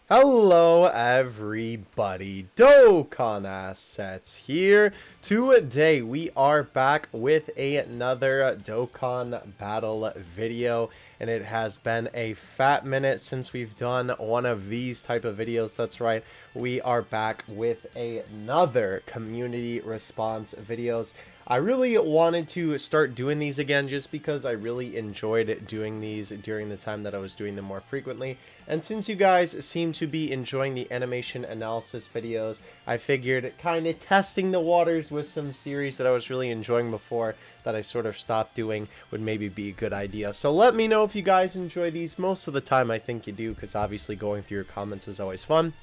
Hello everybody, Dokkan Assets here. Today we are back with another Dokkan battle video, and it has been a fat minute since we've done one of these type of videos. That's right, we are back with another community response videos. I really wanted to start doing these again just because I really enjoyed doing these during the time that I was doing them more frequently. And since you guys seem to be enjoying the animation analysis videos, I figured kind of testing the waters with some series that I was really enjoying before that I sort of stopped doing would maybe be a good idea. So let me know if you guys enjoy these. Most of the time I think you do, because obviously going through your comments is always fun.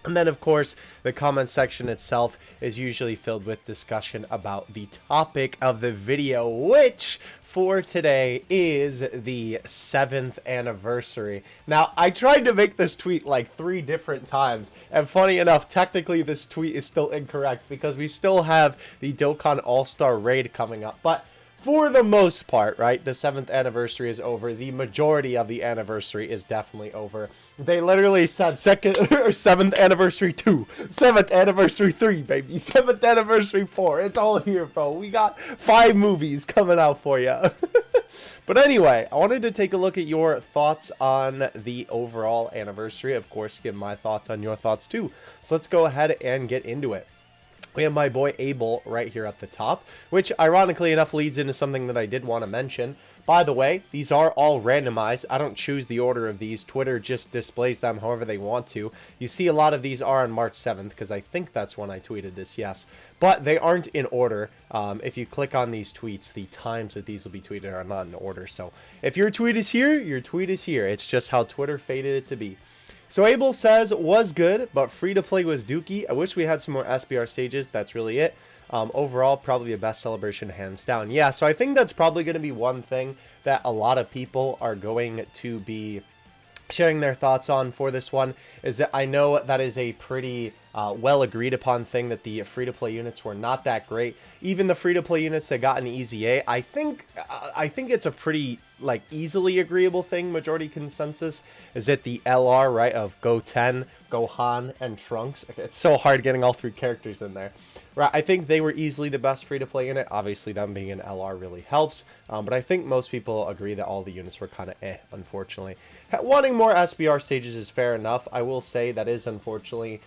And then, of course, the comment section itself is usually filled with discussion about the topic of the video, which for today is the 7th anniversary. Now, I tried to make this tweet like 3 different times, and funny enough, technically this tweet is still incorrect because we still have the Dokkan All-Star Raid coming up, but for the most part, right, the 7th anniversary is over. The majority of the anniversary is definitely over. They literally said 7th anniversary 2, 7th anniversary 3, baby, 7th anniversary 4. It's all here, bro. We got 5 movies coming out for you. But anyway, I wanted to take a look at your thoughts on the overall anniversary. Of course, give my thoughts on your thoughts too. So let's go ahead and get into it. We have my boy Abel right here at the top, which ironically enough leads into something that I did want to mention. By the way, these are all randomized. I don't choose the order of these. Twitter just displays them however they want to. You see a lot of these are on March 7th, because I think that's when I tweeted this, yes. But they aren't in order. If you click on these tweets, the times that these will be tweeted are not in order. So if your tweet is here, your tweet is here. It's just how Twitter fated it to be. So Abel says, was good, but free-to-play was dookie. I wish we had some more SBR stages. That's really it. Overall, probably the best celebration, hands down. Yeah, so I think that's probably going to be one thing that a lot of people are going to be sharing their thoughts on for this one, is that I know that is a pretty well agreed upon thing, that the free-to-play units were not that great. Even the free-to-play units that got an easy A, I think it's a pretty like easily agreeable thing. Majority consensus is that the LR, right, of Goten, Gohan, and Trunks. It's so hard getting all 3 characters in there. Right, I think they were easily the best free-to-play unit. Obviously, them being an LR really helps. But I think most people agree that all the units were kind of unfortunately. Wanting more SBR stages is fair enough. I will say that is unfortunately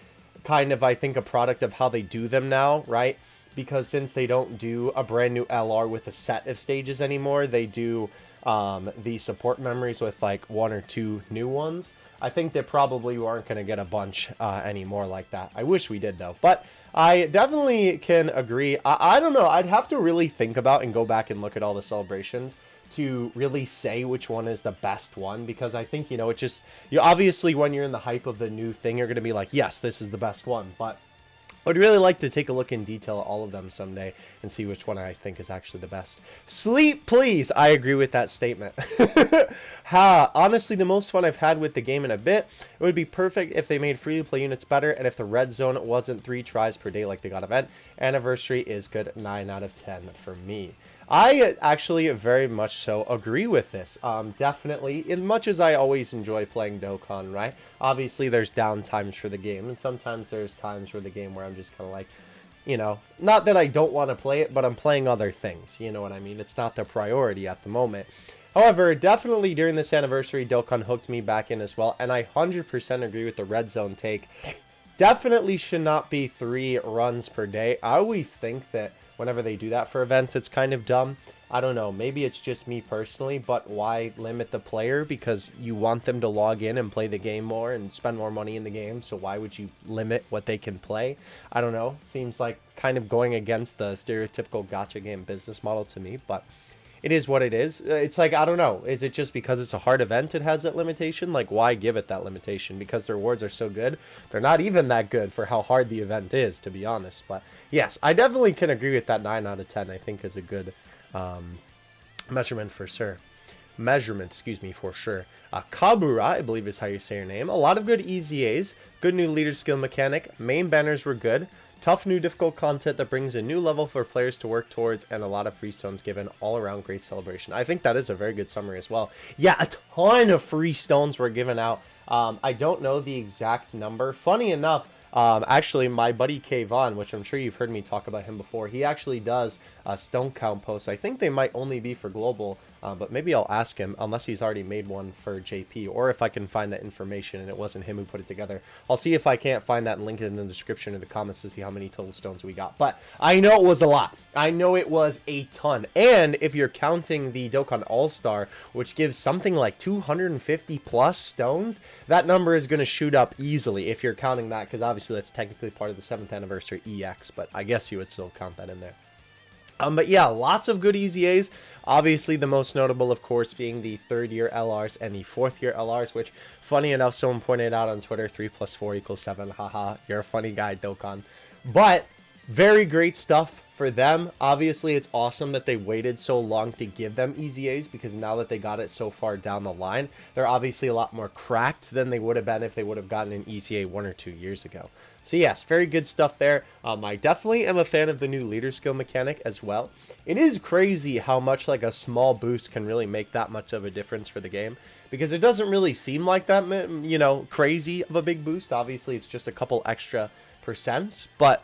kind of, I think, a product of how they do them now, right? Because since they don't do a brand new LR with a set of stages anymore, they do the support memories with like 1 or 2 new ones. I think they probably aren't going to get a bunch anymore like that. I wish we did though. But I definitely can agree. I don't know. I'd have to really think about and go back and look at all the celebrations to really say which one is the best one, because I think, you know, it just, you obviously when you're in the hype of the new thing, you're going to be like, yes, this is the best one. But I would really like to take a look in detail at all of them someday and see which one I think is actually the best. Sleep, please. I agree with that statement. Honestly, the most fun I've had with the game in a bit. It would be perfect if they made free-to-play units better, and if the red zone wasn't 3 tries per day like they got event. Anniversary is good. 9 out of 10 for me. I actually very much so agree with this. Definitely, as much as I always enjoy playing Dokkan, right? Obviously, there's down times for the game, and sometimes there's times for the game where I'm just kind of like, you know, not that I don't want to play it, but I'm playing other things, you know what I mean? It's not the priority at the moment. However, definitely during this anniversary, Dokkan hooked me back in as well, and I 100% agree with the red zone take. Definitely should not be 3 runs per day. I always think that whenever they do that for events, it's kind of dumb. I don't know, maybe it's just me personally, but why limit the player? Because you want them to log in and play the game more and spend more money in the game, so why would you limit what they can play? I don't know, seems like kind of going against the stereotypical gacha game business model to me, but it is what it is. It's like, I don't know, is it just because it's a hard event it has that limitation? Like, why give it that limitation? Because their rewards are so good? They're not even that good for how hard the event is, to be honest. But yes, I definitely can agree with that 9 out of 10. I think is a good measurement for sure. For sure. Kabura, I believe is how you say your name. A lot of good EZAs, good new leader skill mechanic, main banners were good, tough new difficult content that brings a new level for players to work towards, and a lot of free stones given, all around great celebration. I think that is a very good summary as well. Yeah, a ton of free stones were given out I don't know the exact number. Funny enough, actually, my buddy Kayvon, which I'm sure you've heard me talk about him before, he actually does stone count posts. I think they might only be for global, but maybe I'll ask him, unless he's already made one for JP, or if I can find that information and it wasn't him who put it together. I'll see if I can't find that and link it in the description or the comments to see how many total stones we got. But I know it was a lot. I know it was a ton. And if you're counting the Dokkan All-Star, which gives something like 250 plus stones, that number is going to shoot up easily if you're counting that, because obviously that's technically part of the 7th anniversary EX, but I guess you would still count that in there. But yeah, lots of good EZAs. Obviously, the most notable, of course, being the 3rd year LRs and the 4th year LRs, which, funny enough, someone pointed out on Twitter, 3 plus 4 equals 7. Haha, you're a funny guy, Dokkan. But very great stuff for them. Obviously, it's awesome that they waited so long to give them EZAs, because now that they got it so far down the line, they're obviously a lot more cracked than they would have been if they would have gotten an EZA 1 or 2 years ago. So yes, very good stuff there. I definitely am a fan of the new leader skill mechanic as well. It is crazy how much like a small boost can really make that much of a difference for the game, because it doesn't really seem like that, you know, crazy of a big boost. Obviously, it's just a couple extra percents, but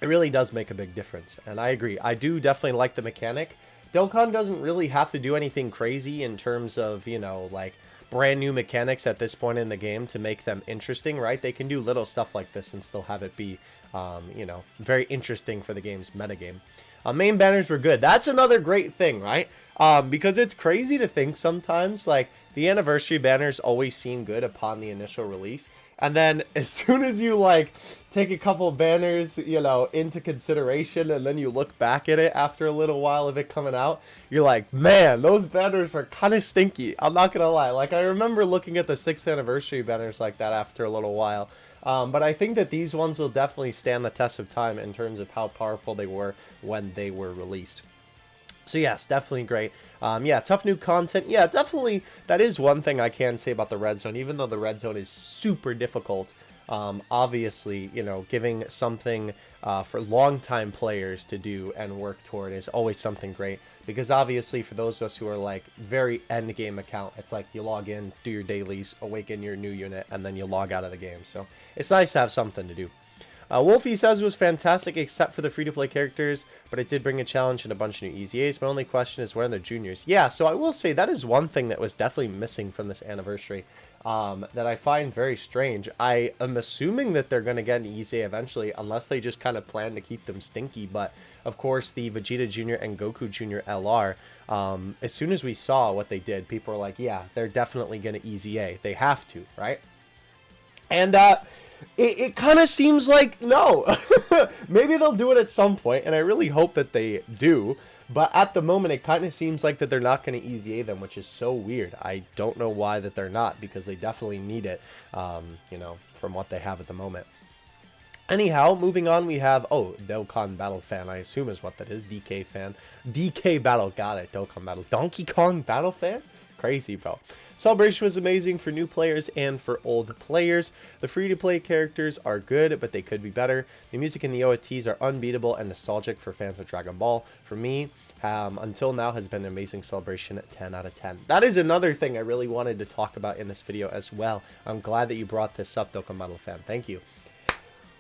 it really does make a big difference. And I agree. I do definitely like the mechanic. Dokkan doesn't really have to do anything crazy in terms of, you know, like brand new mechanics at this point in the game to make them interesting, right? They can do little stuff like this and still have it be, you know, very interesting for the game's metagame. Main banners were good. That's another great thing, right? Because it's crazy to think sometimes, like, the anniversary banners always seem good upon the initial release. And then as soon as you, like, take a couple banners, you know, into consideration, and then you look back at it after a little while of it coming out, you're like, man, those banners were kind of stinky. I'm not going to lie. Like, I remember looking at the 6th anniversary banners like that after a little while. But I think that these ones will definitely stand the test of time in terms of how powerful they were when they were released. So yes, definitely great. Yeah, tough new content. Yeah, definitely, that is one thing I can say about the red zone, even though the red zone is super difficult. Obviously, you know, giving something for longtime players to do and work toward is always something great. Because obviously, for those of us who are like very end game account, it's like you log in, do your dailies, awaken your new unit, and then you log out of the game. So it's nice to have something to do. Wolfie says it was fantastic except for the free-to-play characters, but it did bring a challenge and a bunch of new EZAs. My only question is, when are the juniors? Yeah, so I will say that is one thing that was definitely missing from this anniversary that I find very strange. I am assuming that they're going to get an EZA eventually, unless they just kind of plan to keep them stinky. But, of course, the Vegeta Jr. and Goku Jr. LR, as soon as we saw what they did, people were like, yeah, they're definitely going to EZA. They have to, right? And, it kind of seems like, no. Maybe they'll do it at some point, and I really hope that they do. But at the moment, it kind of seems like that they're not going to EZA them, which is so weird. I don't know why that they're not, because they definitely need it, you know, from what they have at the moment. Anyhow, moving on, we have, oh, Dokkan Battle Fan, I assume is what that is. DK Fan. DK Battle, got it. Dokkan Battle. Donkey Kong Battle Fan? Crazy, bro. Celebration was amazing for new players and for old players. The free-to-play characters are good, but they could be better. The music and the OSTs are unbeatable and nostalgic for fans of Dragon Ball. For me, until now, has been an amazing celebration at 10 out of 10. That is another thing I really wanted to talk about in this video as well. I'm glad that you brought this up, Dokkan Battle Fan. Thank you.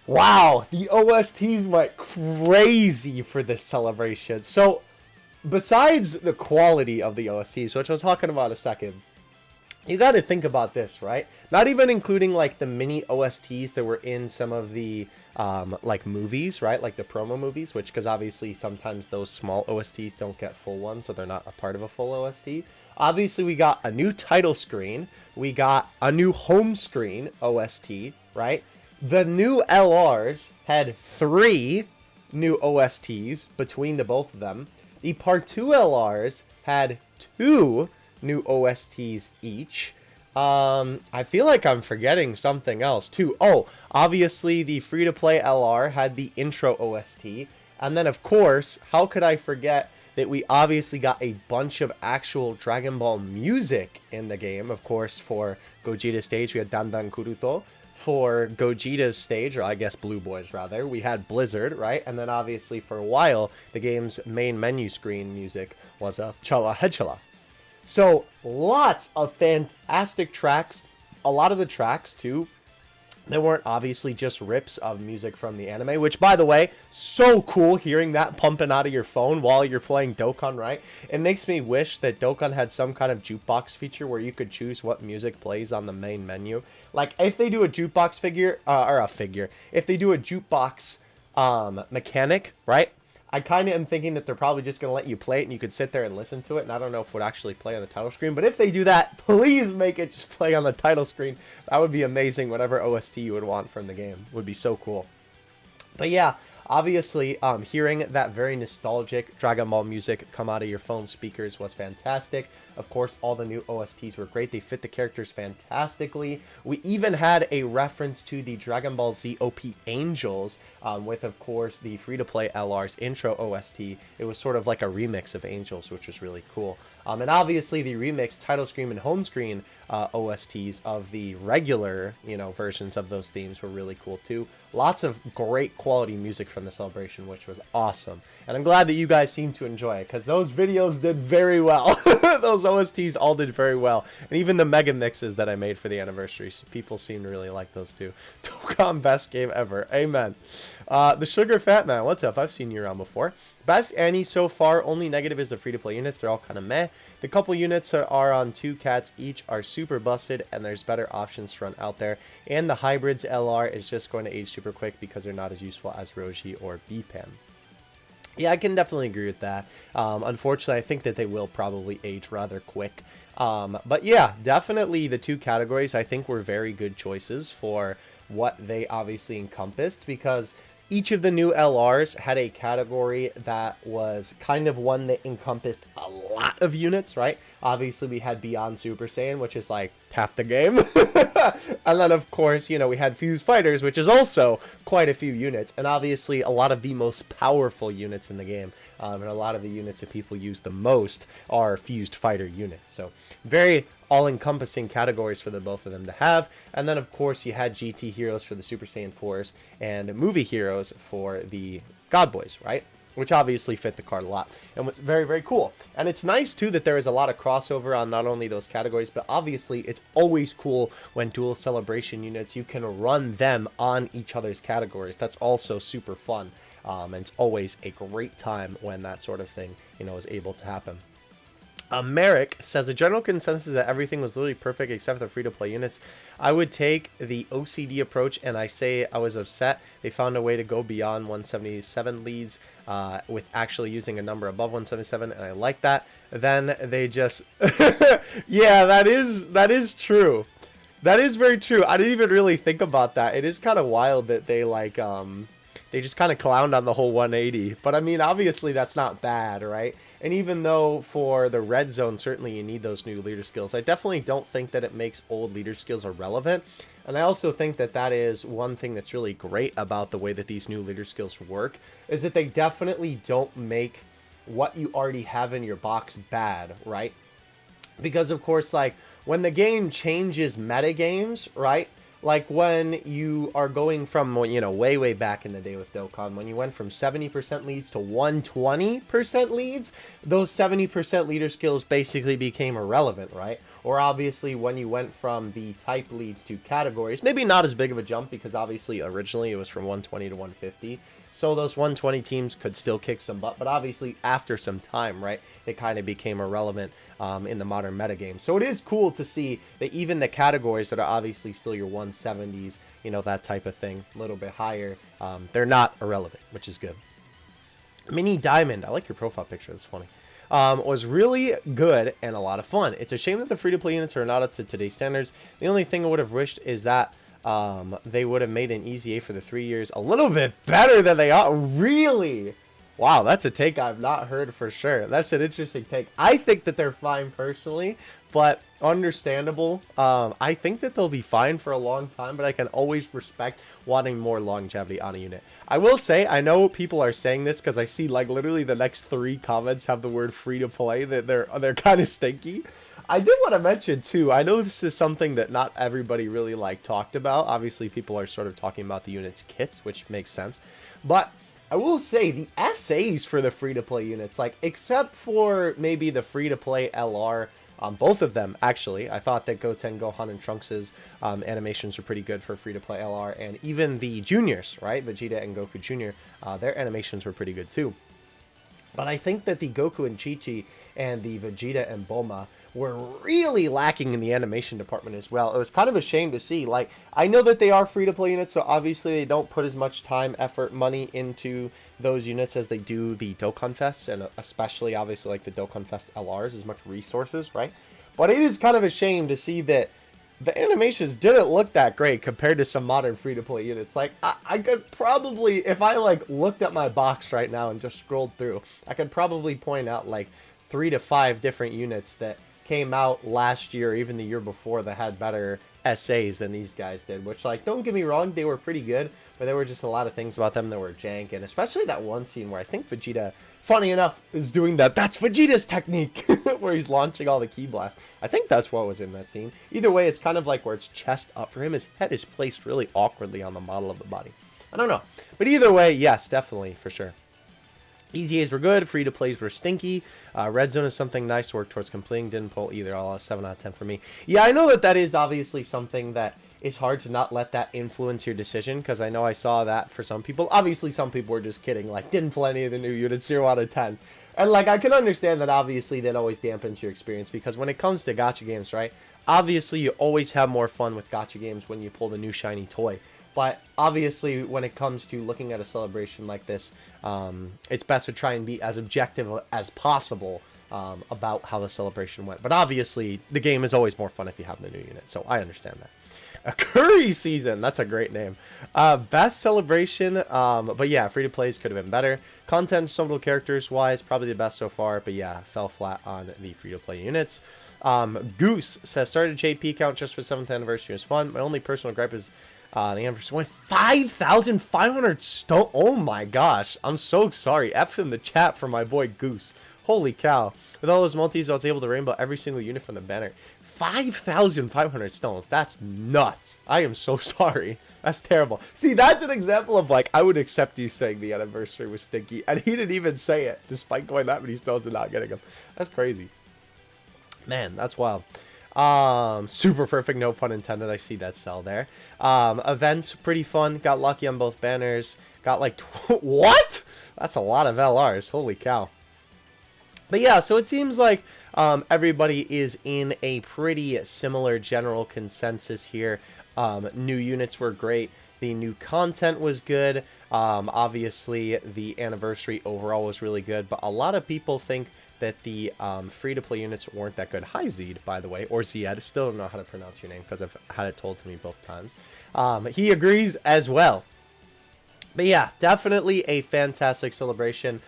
Wow, the OSTs went crazy for this celebration. So, besides the quality of the OSTs, which I was talking about a second, you got to think about this, right? Not even including like the mini OSTs that were in some of the like movies, right? Like the promo movies, which, because obviously sometimes those small OSTs don't get full ones, so they're not a part of a full OST. Obviously, we got a new title screen. We got a new home screen OST, right? The new LRs had 3 new OSTs between the both of them. The Part 2 LRs had 2 new OSTs each. I feel like I'm forgetting something else too. Oh, obviously the free-to-play LR had the intro OST. And then, of course, how could I forget that we obviously got a bunch of actual Dragon Ball music in the game. Of course, for Gogeta's stage, we had Dandan Kuruto. For Gogeta's stage, or I guess Blue Boys rather, we had Blizzard, right? And then obviously for a while, the game's main menu screen music was a Chala Hechala. So lots of fantastic tracks a lot of the tracks too, they weren't obviously just rips of music from the anime, which, by the way, so cool hearing that pumping out of your phone while you're playing Dokkan, right? It makes me wish that Dokkan had some kind of jukebox feature where you could choose what music plays on the main menu. Like, if they do a jukebox if they do a jukebox mechanic, right? I kind of am thinking that they're probably just going to let you play it and you could sit there and listen to it. And I don't know if it would actually play on the title screen. But if they do that, please make it just play on the title screen. That would be amazing. Whatever OST you would want from the game would be so cool. But yeah, obviously, hearing that very nostalgic Dragon Ball music come out of your phone speakers was fantastic. Of course, all the new OSTs were great. They fit the characters fantastically. We even had a reference to the Dragon Ball Z OP Angels with, of course, the free-to-play LR's intro OST. It was sort of like a remix of Angels, which was really cool. And obviously, the remixed title screen and home screen OSTs of the regular, versions of those themes were really cool too. Lots of great quality music from the celebration, which was awesome. And I'm glad that you guys seem to enjoy it, because those videos did very well. Those OSTs all did very well. And even the mega mixes that I made for the anniversaries, people seem to really like those too. Dokkan, best game ever. Amen. The Sugar Fat Man, what's up? I've seen you around before. Best Annie so far, only negative is the free-to-play units. They're all kind of meh. The couple units are on 2 cats each are super busted, and there's better options to run out there. And the Hybrids LR is just going to age super quick because they're not as useful as Roji or BPAM. Yeah, I can definitely agree with that. Unfortunately, I think that they will probably age rather quick. But yeah, definitely the 2 categories I think were very good choices for what they obviously encompassed, because each of the new LRs had a category that was kind of one that encompassed a lot of units, right? Obviously, we had Beyond Super Saiyan, which is like half the game. And then, of course, we had Fused Fighters, which is also quite a few units. And obviously, a lot of the most powerful units in the game. And a lot of the units that people use the most are Fused Fighter units. So, very all-encompassing categories for the both of them to have. And then, of course, you had GT heroes for the Super Saiyan 4s and movie heroes for the God Boys, right? Which obviously fit the card a lot and was very, very cool. And it's nice, too, that there is a lot of crossover on not only those categories, but obviously it's always cool when dual celebration units, you can run them on each other's categories. That's also super fun. And it's always a great time when that sort of thing, is able to happen. Merrick says the general consensus is that everything was literally perfect except for the free-to-play units. I would take the OCD approach, and I say I was upset they found a way to go beyond 177 leads with actually using a number above 177, and I like that. Then they just... Yeah, that is true. That is very true. I didn't even really think about that. It is kind of wild that they, they just kind of clowned on the whole 180. But, I mean, obviously that's not bad, right? And even though for the red zone, certainly you need those new leader skills, I definitely don't think that it makes old leader skills irrelevant. And I also think that that is one thing that's really great about the way that these new leader skills work, is that they definitely don't make what you already have in your box bad, right? Because, of course, when the game changes metagames, right? Like when you are going from, way, way back in the day with Dokkan, when you went from 70% leads to 120% leads, those 70% leader skills basically became irrelevant, right? Or obviously when you went from the type leads to categories, maybe not as big of a jump because obviously originally it was from 120 to 150. So those 120 teams could still kick some butt, but obviously after some time, right, it kind of became irrelevant in the modern metagame. So it is cool to see that even the categories that are obviously still your 170s, that type of thing, a little bit higher, they're not irrelevant, which is good. Mini Diamond, I like your profile picture, that's funny. Was really good and a lot of fun. It's a shame that the free-to-play units are not up to today's standards. The only thing I would have wished is that they would have made an easy A for the 3 years a little bit better than they are. Really? Wow, that's a take I've not heard for sure. That's an interesting take. I think that they're fine personally, but understandable. I think that they'll be fine for a long time, but I can always respect wanting more longevity on a unit. I will say, I know people are saying this because I see literally the next 3 comments have the word free to play, that they're kind of stinky. I did want to mention too, I know this is something that not everybody really talked about. Obviously people are sort of talking about the units kits, which makes sense. But I will say the SAs for the free to play units, except for maybe the free to play LR Both of them, actually. I thought that Goten, Gohan, and Trunks' animations were pretty good for free-to-play LR, and even the juniors, right? Vegeta and Goku Jr., their animations were pretty good too. But I think that the Goku and Chi-Chi and the Vegeta and Bulma were really lacking in the animation department as well. It was kind of a shame to see. Like, I know that they are free-to-play units, so obviously they don't put as much time, effort, money into those units as they do the Dokkan Fests, and especially, obviously, like the Dokkan Fest LRs, as much resources, right? But it is kind of a shame to see that the animations didn't look that great compared to some modern free-to-play units. Like, I could probably, if I, like, looked at my box right now and just scrolled through, I could probably point out, like, 3 to 5 different units that came out last year, or even the year before, that had better SAs than these guys did. Which, like, don't get me wrong, they were pretty good, but there were just a lot of things about them that were jank. And especially that one scene where I think Vegeta, funny enough, is doing that. That's Vegeta's technique, where he's launching all the ki blasts. I think that's what was in that scene. Either way, it's kind of like where it's chest up for him. His head is placed really awkwardly on the model of the body. I don't know. But either way, yes, definitely, for sure. Easy A's were good, free to plays were stinky. Red Zone is something nice to work towards completing. Didn't pull either. All 7 out of 10 for me. Yeah, I know that that is obviously something that is hard to not let that influence your decision, because I know I saw that for some people. Obviously, some people were just kidding, like, didn't pull any of the new units, 0 out of 10. And, like, I can understand that obviously that always dampens your experience, because when it comes to gacha games, right, obviously you always have more fun with gacha games when you pull the new shiny toy. But obviously, when it comes to looking at a celebration like this, it's best to try and be as objective as possible about how the celebration went. But obviously, the game is always more fun if you have the new unit, so I understand that. A Curry Season, that's a great name. Best celebration, but yeah, free-to-plays could have been better. Content, some little characters-wise, probably the best so far, but yeah, fell flat on the free-to-play units. Goose says, started JP count just for 7th anniversary was fun. My only personal gripe is the anniversary went 5,500 stone. Oh my gosh, I'm so sorry. F in the chat for my boy Goose. Holy cow. With all those multis, I was able to rainbow every single unit from the banner. 5,500 stones. That's nuts. I am so sorry. That's terrible. See, that's an example of, like, I would accept you saying the anniversary was stinky, and he didn't even say it, despite going that many stones and not getting them. That's crazy. Man, that's wild. Super perfect, no pun intended. I see that cell there. Events, pretty fun. Got lucky on both banners. Got like, what? That's a lot of LRs. Holy cow. But yeah, so it seems like everybody is in a pretty similar general consensus here. New units were great. The new content was good. Obviously, the anniversary overall was really good. But a lot of people think that the free-to-play units weren't that good. Hi, Zed, by the way, or Zied. Still don't know how to pronounce your name because I've had it told to me both times. He agrees as well. But yeah, definitely a fantastic celebration.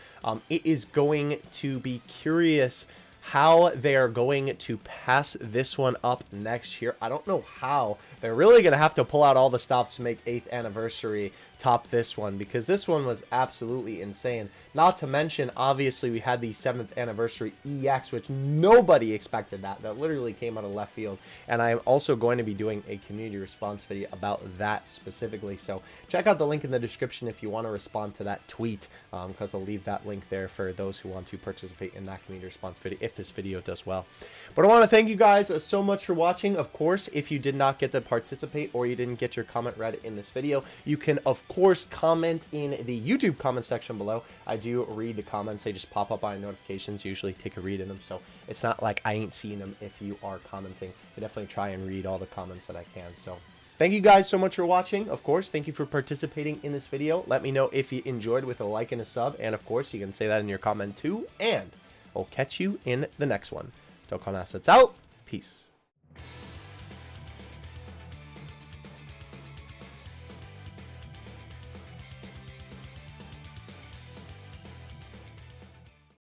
It is going to be curious how they are going to pass this one up next year. I don't know how. They're really going to have to pull out all the stops to make 8th anniversary top this one, because this one was absolutely insane. Not to mention, obviously, we had the 7th anniversary EX, which nobody expected that. That literally came out of left field. And I am also going to be doing a community response video about that specifically. So check out the link in the description if you want to respond to that tweet, because I'll leave that link there for those who want to participate in that community response video if this video does well. But I want to thank you guys so much for watching. Of course, if you did not get to participate or you didn't get your comment read in this video, you can, of course, comment in the YouTube comment section below. I do read the comments. They just pop up on notifications. Usually take a read in them, so it's not like I ain't seeing them if you are commenting. I definitely try and read all the comments that I can. So thank you guys so much for watching. Of course, thank you for participating in this video. Let me know if you enjoyed with a like and a sub, and of course, you can say that in your comment too, and I'll catch you in the next one. Dokkan Assets out. Peace.